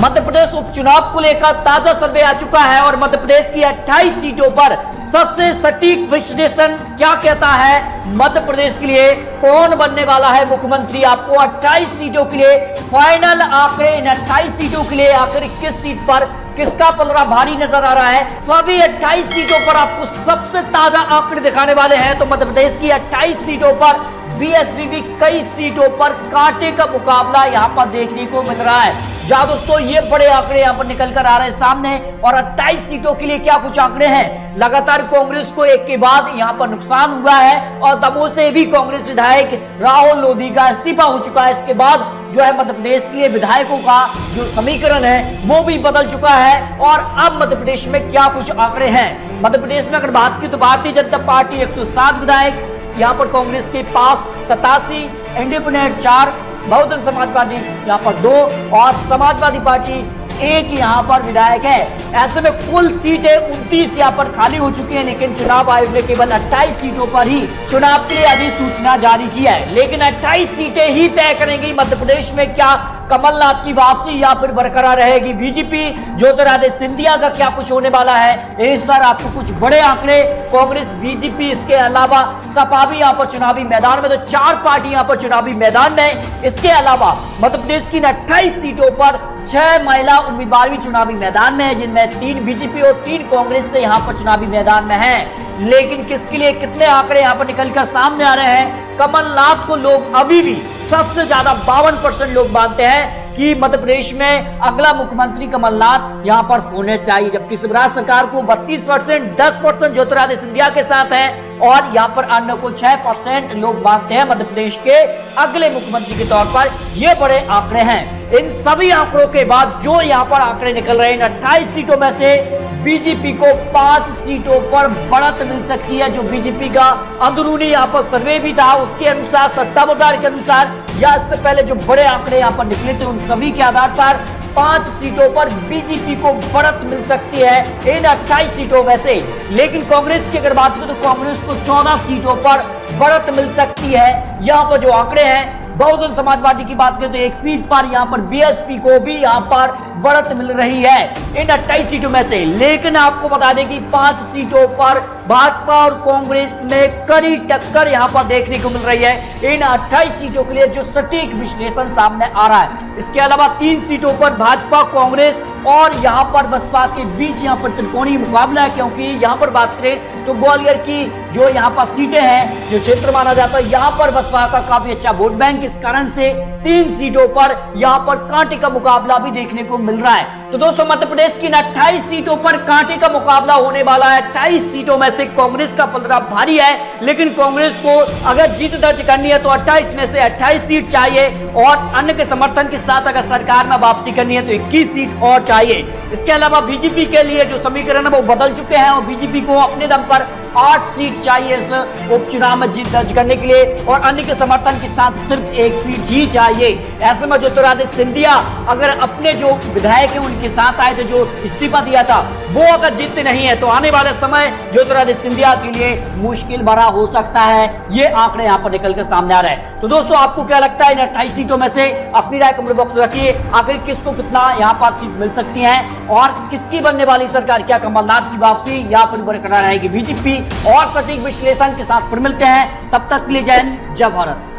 मध्य प्रदेश उपचुनाव को लेकर ताजा सर्वे आ चुका है और मध्य प्रदेश की 28 सीटों पर सबसे सटीक विश्लेषण क्या कहता है मध्य प्रदेश के लिए कौन बनने वाला है मुख्यमंत्री। आपको 28 सीटों के लिए फाइनल आंकड़े, इन 28 सीटों के लिए आखिर किस सीट पर किसका पलड़ा भारी नजर आ रहा है, सभी 28 सीटों पर आपको सबसे ताजा आंकड़े दिखाने वाले हैं। तो मध्य प्रदेश की 28 सीटों पर बीएसपी की कई सीटों पर कांटे का मुकाबला यहां पर देखने को मिल रहा है। जहां दोस्तों ये बड़े आंकड़े यहां पर निकल कर आ रहे हैं सामने, और 28 सीटों के लिए क्या कुछ आंकड़े हैं। लगातार कांग्रेस को एक के बाद यहां पर नुकसान हुआ है और दमोह से भी कांग्रेस विधायक राहुल लोधी का इस्तीफा हो चुका है। इसके बाद जो है मध्य प्रदेश के लिए विधायकों का जो समीकरण है वो भी बदल चुका है। और अब मध्य प्रदेश में क्या कुछ आंकड़े हैं। मध्य प्रदेश में अगर बात की तो भारतीय जनता पार्टी 107 विधायक, यहाँ पर कांग्रेस के पास 87, इंडिपेंडेंट 4, बहुजन समाज पार्टी यहाँ पर 2 और समाजवादी पार्टी 1 यहाँ पर विधायक है। ऐसे में कुल सीटें 29 यहाँ पर खाली हो चुकी हैं, लेकिन चुनाव आयोग ने केवल 28 सीटों पर ही चुनाव के लिए अधिसूचना जारी की है। लेकिन 28 सीटें ही तय करेंगी मध्य प्रदेश में क्या कमलनाथ की वापसी या फिर बरकरार रहेगी बीजेपी, ज्योतिरादित्य सिंधिया का क्या कुछ होने वाला है। इस बार आपको कुछ बड़े आंकड़े, कांग्रेस, बीजेपी, इसके अलावा सपा भी यहाँ पर चुनावी मैदान में, तो 4 पार्टी यहाँ पर चुनावी मैदान में। इसके अलावा मध्य प्रदेश की 28 सीटों पर 6 महिला उम्मीदवार भी चुनावी मैदान में है, जिनमें 3 बीजेपी और 3 कांग्रेस से यहाँ पर चुनावी मैदान में है। लेकिन किसके लिए कितने आंकड़े यहाँ पर निकलकर सामने आ रहे हैं। कमलनाथ को लोग अभी भी सबसे ज्यादा 52% लोग मानते हैं कि मध्य प्रदेश में अगला मुख्यमंत्री कमलनाथ यहां पर होने चाहिए, जबकि शिवराज सरकार को 32%, 10% ज्योतिरादित्य सिंधिया के साथ है और यहां पर अन्य को 6% लोग मानते हैं मध्य प्रदेश के अगले मुख्यमंत्री के तौर पर। ये बड़े आंकड़े हैं। इन सभी आंकड़ों के बाद जो यहां पर आंकड़े निकल रहे हैं, इन 28 सीटों में से बीजेपी को 5 सीटों पर बढ़त मिल सकती है। जो बीजेपी का अंदरूनी यहाँ पर सर्वे भी था उसके अनुसार, सट्टा बाजार के अनुसार, या इससे पहले जो बड़े आंकड़े यहाँ पर निकले थे उन सभी के आधार पर 5 सीटों पर बीजेपी को बढ़त मिल सकती है इन 28 सीटों में से। लेकिन कांग्रेस की अगर बात करें तो कांग्रेस को 14 सीटों पर बढ़त मिल सकती है। यहाँ पर जो आंकड़े हैं, बहुजन समाज पार्टी की बात करें तो 1 सीट पर यहाँ पर बीएसपी को भी यहाँ पर बढ़त मिल रही है इन 28 सीटों में से। लेकिन आपको बता दें कि 5 सीटों पर भाजपा और कांग्रेस में कड़ी टक्कर यहाँ पर देखने को मिल रही है इन 28 सीटों के लिए, जो सटीक विश्लेषण सामने आ रहा है। इसके अलावा 3 सीटों पर भाजपा, कांग्रेस और यहाँ पर बसपा के बीच यहाँ पर त्रिकोणीय मुकाबला है, क्योंकि यहाँ पर बात करें तो ग्वालियर की जो यहाँ पर सीटें हैं, जो क्षेत्र माना जाता है, यहाँ पर बसपा का काफी अच्छा वोट बैंक, इस कारण से 3 सीटों पर यहाँ पर कांटे का मुकाबला भी देखने को मिल रहा है। तो दोस्तों मध्य प्रदेश की 28 सीटों पर कांटे का मुकाबला होने वाला है। 28 सीटों में से कांग्रेस का पलड़ा भारी है, लेकिन कांग्रेस को अगर जीत दर्ज करनी है तो 28 में से 28 सीट चाहिए और अन्य के समर्थन के साथ अगर सरकार में वापसी करनी है तो 21 सीट और चाहिए। इसके अलावा बीजेपी के लिए जो समीकरण है वो बदल चुके हैं और बीजेपी को अपने दम पर 8 सीट चाहिए इस उपचुनाव में जीत दर्ज करने के लिए, और अन्य के समर्थन के साथ सिर्फ 1 सीट ही चाहिए। ऐसे में ज्योतिरादित्य सिंधिया अगर अपने जो विधायक है उनके साथ आए थे, जो इस्तीफा दिया था, वो अगर जीतते नहीं है तो आने वाले समय ज्योतिरादित्य सिंधिया के लिए मुश्किल भरा हो सकता है। ये आंकड़े यहाँ पर निकलकर सामने आ रहे हैं। तो दोस्तों आपको क्या लगता है इन 28 सीटों में से? अपनी राय कमेंट बॉक्स में रखिए। आखिर किसको कितना यहाँ पर सीट मिल सकती है और किसकी बनने वाली सरकार, क्या कमलनाथ की वापसी या फिर बरकरार रहेगी बीजेपी? और सटीक विश्लेषण के साथ फिर मिलते हैं, तब तक के लिए जय हिंद, जय भारत।